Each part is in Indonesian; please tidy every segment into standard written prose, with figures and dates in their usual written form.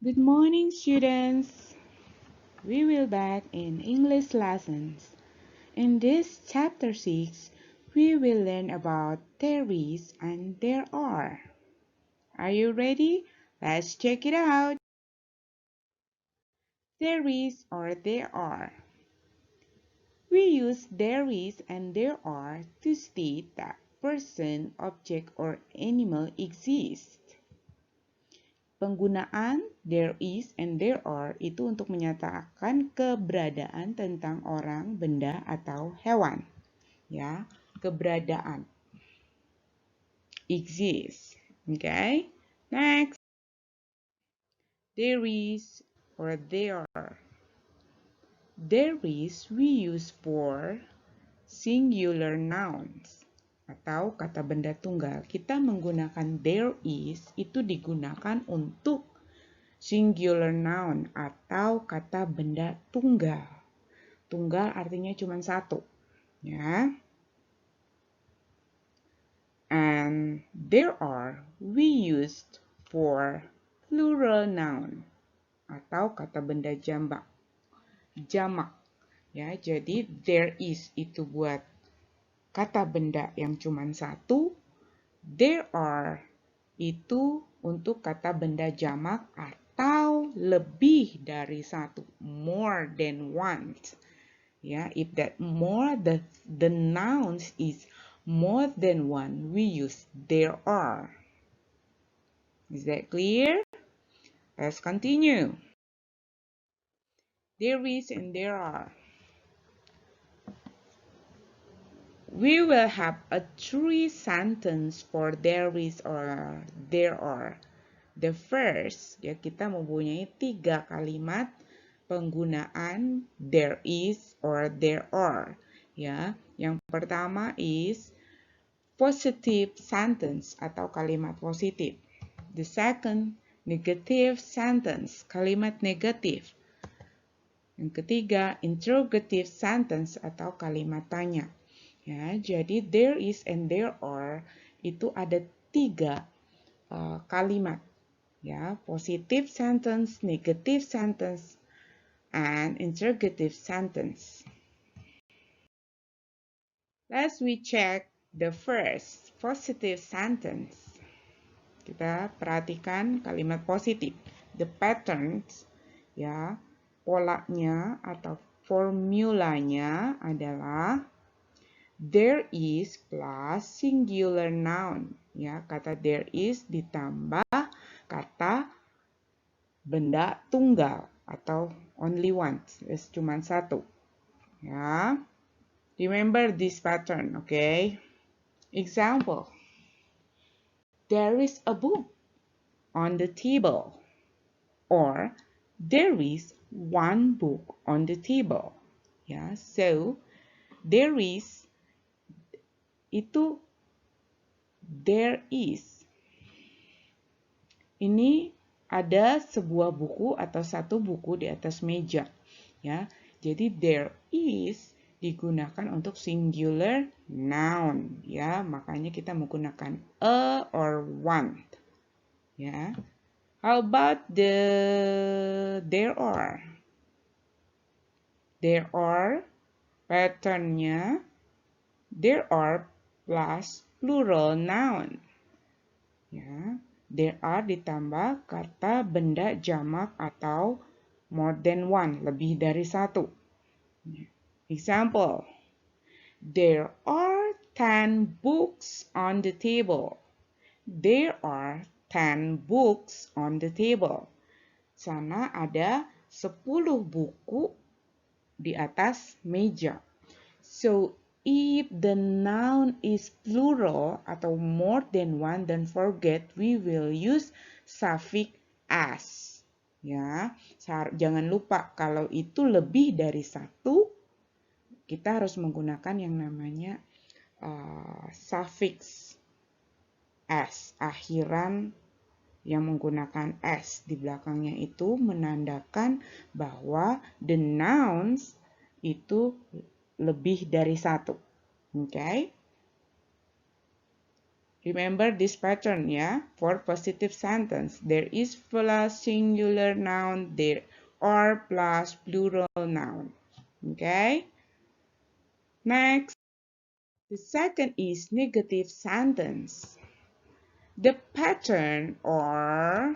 Good morning, students. We will back in English lessons. In this chapter 6, we will learn about there is and there are. Are you ready? Let's check it out. There is or there are. We use there is and there are to state that person, object, or animal exists. Penggunaan there is and there are itu untuk menyatakan keberadaan tentang orang, benda, atau hewan. Ya, keberadaan. Exist. Okay? Next. There is or there are. There is we use for singular nouns atau kata benda tunggal. Kita menggunakan there is itu digunakan untuk singular noun atau kata benda tunggal. Tunggal artinya cuma satu, ya. And there are we used for plural noun atau kata benda jamak. Ya, jadi there is itu buat kata benda yang cuma satu. There are itu untuk kata benda jamak atau lebih dari satu, more than one. Ya, if that more the nouns is more than one, we use there are. Is that clear? Let's continue. There is and there are. We will have a three sentence for there is or there are. The first, ya kita mempunyai 3 kalimat penggunaan there is or there are. Ya, yang pertama is positive sentence atau kalimat positif. The second, negative sentence, kalimat negatif. Yang ketiga, interrogative sentence atau kalimat tanya. Ya, jadi there is and there are itu ada 3 kalimat. Ya, positive sentence, negative sentence, and interrogative sentence. Let's we check the first positive sentence. Kita perhatikan kalimat positif. The patterns, ya, polanya atau formulanya adalah there is plus singular noun. Ya, kata there is ditambah kata benda tunggal atau only one, cuma satu. Ya, remember this pattern, okay? Example: there is a book on the table, or there is one book on the table. Ya, so there is itu there is. Ini ada sebuah buku atau satu buku di atas meja, ya. Jadi there is digunakan untuk singular noun, ya. Makanya kita menggunakan a or one, ya. How about there are? There are patternnya there are plus plural noun. Ya, there are ditambah kata benda jamak atau more than one, lebih dari satu. Example: there are 10 books on the table. There are 10 books on the table. Sana ada 10 buku di atas meja. So, if the noun is plural atau more than one, don't forget we will use suffix as. Ya, jangan lupa kalau itu lebih dari satu, kita harus menggunakan yang namanya suffix s, akhiran yang menggunakan s di belakangnya itu menandakan bahwa the nouns itu lebih dari satu. Okay? Remember this pattern ya, for positive sentence. There is plus singular noun, there are plus plural noun. Okay? Next, the second is negative sentence. The pattern or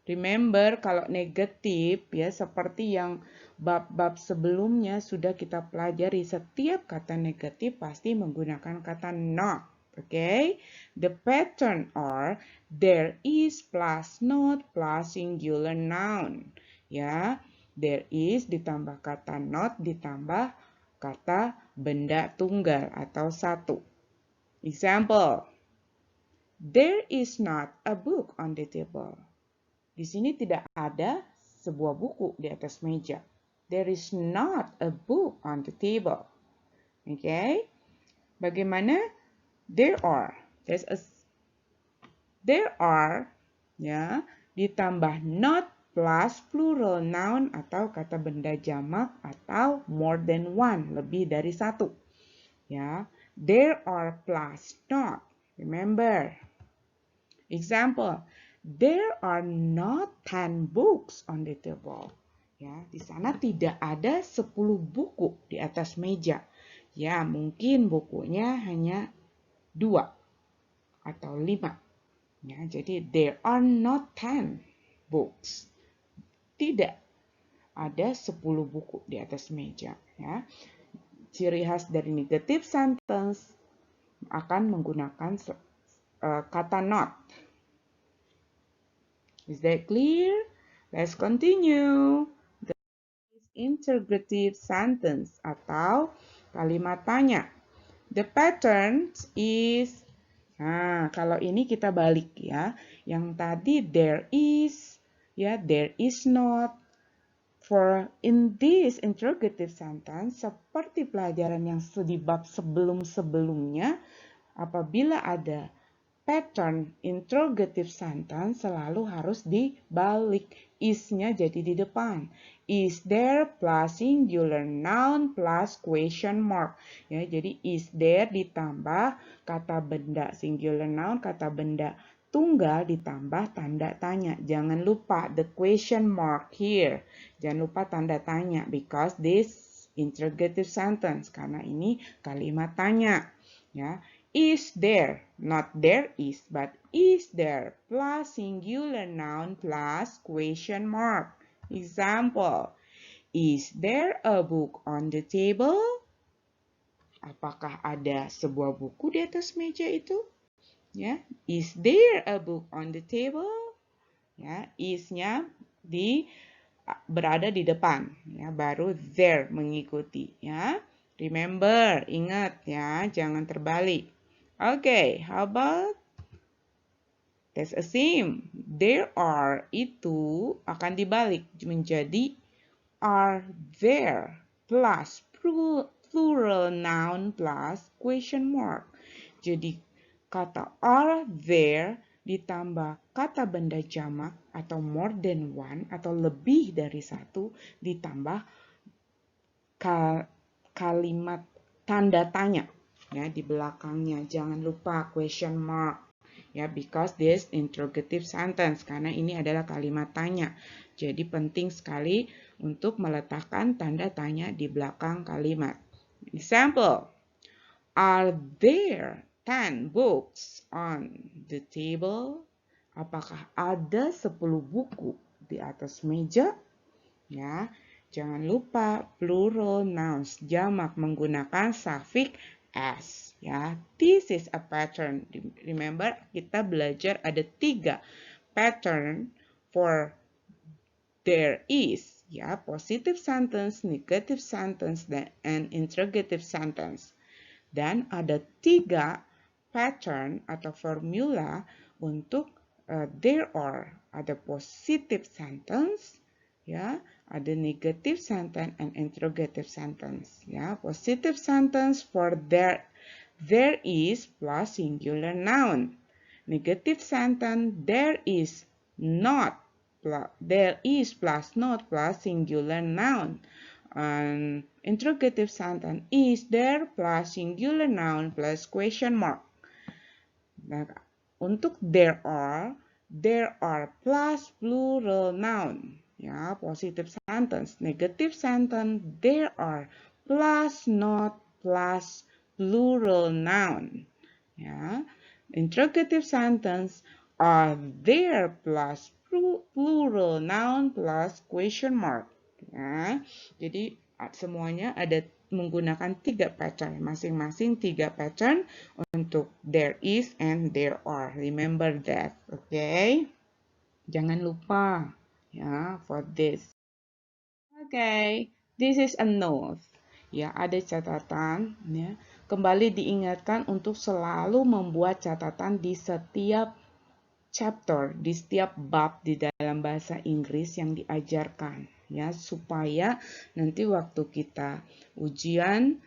remember kalau negatif ya seperti yang bab-bab sebelumnya sudah kita pelajari, setiap kata negatif pasti menggunakan kata not. Okay, the pattern are there is plus not plus singular noun. Ya, there is ditambah kata not ditambah kata benda tunggal atau satu. Example, there is not a book on the table. Di sini tidak ada sebuah buku di atas meja. There is not a book on the table. Okay? Bagaimana? There are. There are, ya, ditambah not plus plural noun atau kata benda jamak atau more than one, lebih dari satu. Ya, there are plus not. Remember. Example, there are not 10 books on the table. Ya, di sana tidak ada 10 buku di atas meja. Ya, mungkin bukunya hanya 2 atau 5. Ya, jadi there are not 10 books. Tidak ada 10 buku di atas meja. Ya. Ciri khas dari negative sentence akan menggunakan kata not. Is that clear? Let's continue. The interrogative sentence atau kalimat tanya. The pattern is, nah kalau ini kita balik ya. Yang tadi there is, ya there is not. For in this interrogative sentence, seperti pelajaran yang di bab sebelum-sebelumnya, apabila ada pattern interrogative sentence selalu harus dibalik. Is-nya jadi di depan. Is there plus singular noun plus question mark. Ya, jadi is there ditambah kata benda singular noun, kata benda tunggal ditambah tanda tanya. Jangan lupa the question mark here. Jangan lupa tanda tanya because this interrogative sentence karena ini kalimat tanya. Ya. Is there, not there is, but is there plus singular noun plus question mark. Example, is there a book on the table? Apakah ada sebuah buku di atas meja itu? Ya, is there a book on the table? Ya, is-nya berada di depan, ya, baru there mengikuti, ya. Remember, ingat ya, jangan terbalik. Okay, how about let's assume there are itu akan dibalik menjadi are there plus plural noun plus question mark. Jadi kata are there ditambah kata benda jamak atau more than one atau lebih dari satu ditambah kalimat tanda tanya. Ya, di belakangnya jangan lupa question mark ya, because this interrogative sentence karena ini adalah kalimat tanya. Jadi penting sekali untuk meletakkan tanda tanya di belakang kalimat. Example, are there 10 books on the table? Apakah ada 10 buku di atas meja? Ya, jangan lupa plural nouns jamak menggunakan suffix s. Ya, this is a pattern. Remember, kita belajar ada 3 pattern for there is. Ya, positive sentence, negative sentence, and interrogative sentence. Dan ada 3 pattern atau formula untuk there are. Ada positive sentence, ya, ada negative sentence and interrogative sentence. Ya, positive sentence for there is plus singular noun. Negative sentence there is not plus singular noun. And interrogative sentence is there plus singular noun plus question mark. Nah, untuk there are plus plural noun. Ya, positive sentence. Negative sentence, there are plus not plus plural noun. Ya, interrogative sentence, are there plus plural noun plus question mark. Ya, jadi semuanya ada menggunakan 3 pattern, masing-masing 3 pattern untuk there is and there are. Remember that, okay? Jangan lupa ya for this. Okay, this is a note. Ya, ada catatan ya. Kembali diingatkan untuk selalu membuat catatan di setiap chapter, di setiap bab di dalam bahasa Inggris yang diajarkan ya, supaya nanti waktu kita ujian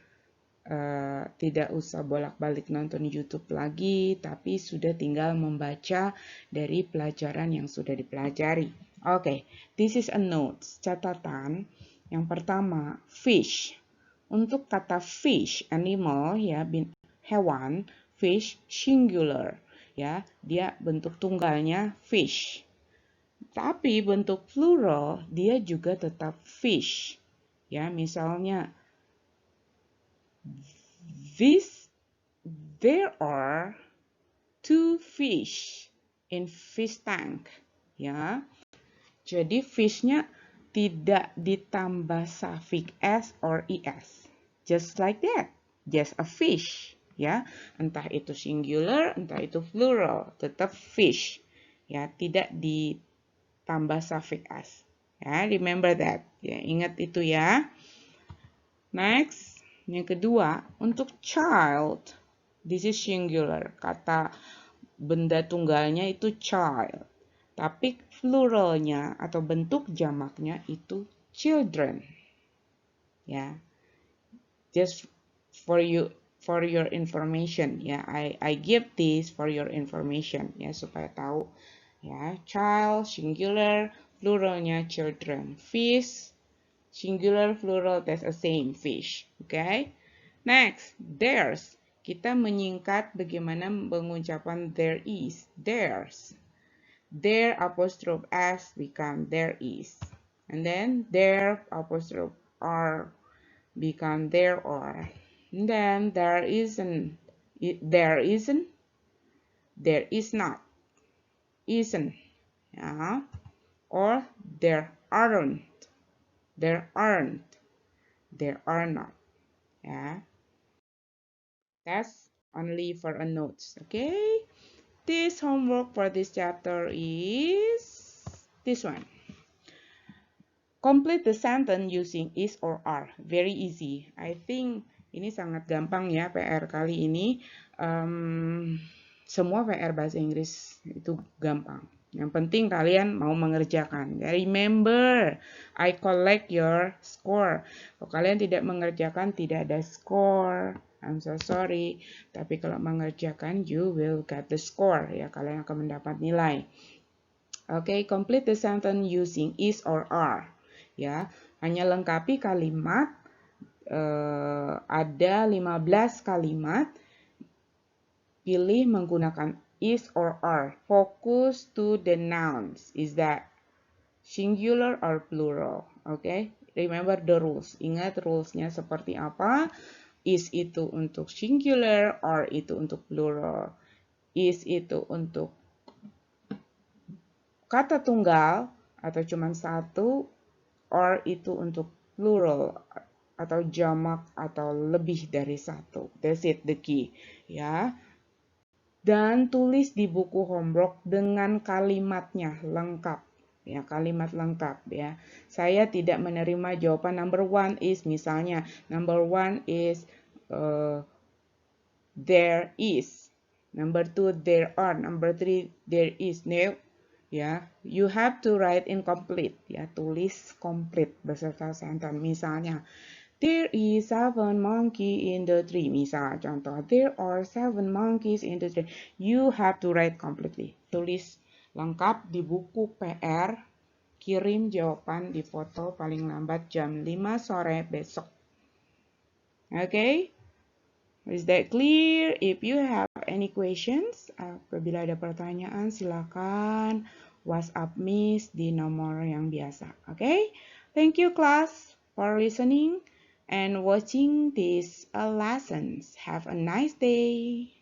tidak usah bolak-balik nonton YouTube lagi, tapi sudah tinggal membaca dari pelajaran yang sudah dipelajari. Oke, this is a notes, catatan. Yang pertama, fish. Untuk kata fish, animal ya, hewan, fish singular ya, dia bentuk tunggalnya fish. Tapi bentuk plural dia juga tetap fish. Ya, misalnya there are 2 fish in fish tank. Ya, jadi fishnya tidak ditambah suffix s or es. Just like that. Just a fish. Ya, entah itu singular, entah itu plural, tetap fish. Ya, tidak ditambah suffix s. Ya, remember that. Ya, ingat itu ya. Next, yang kedua, untuk child, this is singular. Kata benda tunggalnya itu child. Tapi pluralnya atau bentuk jamaknya itu children. Ya. Just for your information ya. I give this for your information ya, supaya tahu ya. Child singular, pluralnya children. Fish singular, plural, that's the same, fish. Okay? Next, there's. Kita menyingkat bagaimana pengucapan there is. There's. There apostrophe s become there is. And then there apostrophe r become there are. And then there isn't. There isn't. There is not. Isn't. Yeah. Or there aren't. There aren't. There are not. Yeah. That's only for a notes. Okay. This homework for this chapter is this one. Complete the sentence using is or are. Very easy. I think ini sangat gampang ya PR kali ini. Semua PR bahasa Inggris itu gampang. Yang penting kalian mau mengerjakan. Remember, I collect your score. Kalau kalian tidak mengerjakan, tidak ada score. I'm so sorry. Tapi kalau mengerjakan, you will get the score. Ya, kalian akan mendapat nilai. Okay, complete the sentence using is or are. Ya, hanya lengkapi kalimat. Ada 15 kalimat. Pilih menggunakan is or are. Focus to the nouns. Is that singular or plural? Okay, remember the rules. Ingat rulesnya seperti apa. Is itu untuk singular, or itu untuk plural. Is itu untuk kata tunggal atau cuma satu, or itu untuk plural atau jamak atau lebih dari satu. That's it, the key. Ya. Dan tulis di buku homework dengan kalimatnya lengkap. Ya, kalimat lengkap ya. Saya tidak menerima jawaban number 1 is, misalnya number 1 is there is. Number 2 there are. Number 3 there is. No. Ya, you have to write incomplete. Ya, tulis complete beserta sentence. Misalnya, there is 7 monkey in the tree. Misal contoh, there are 7 monkeys in the tree. You have to write completely. Tulis lengkap di buku PR. Kirim jawaban di foto paling lambat jam 5 sore besok. Okay? Is that clear? If you have any questions, apabila ada pertanyaan, silakan WhatsApp Miss di nomor yang biasa. Okay? Thank you class for listening and watching these lessons. Have a nice day.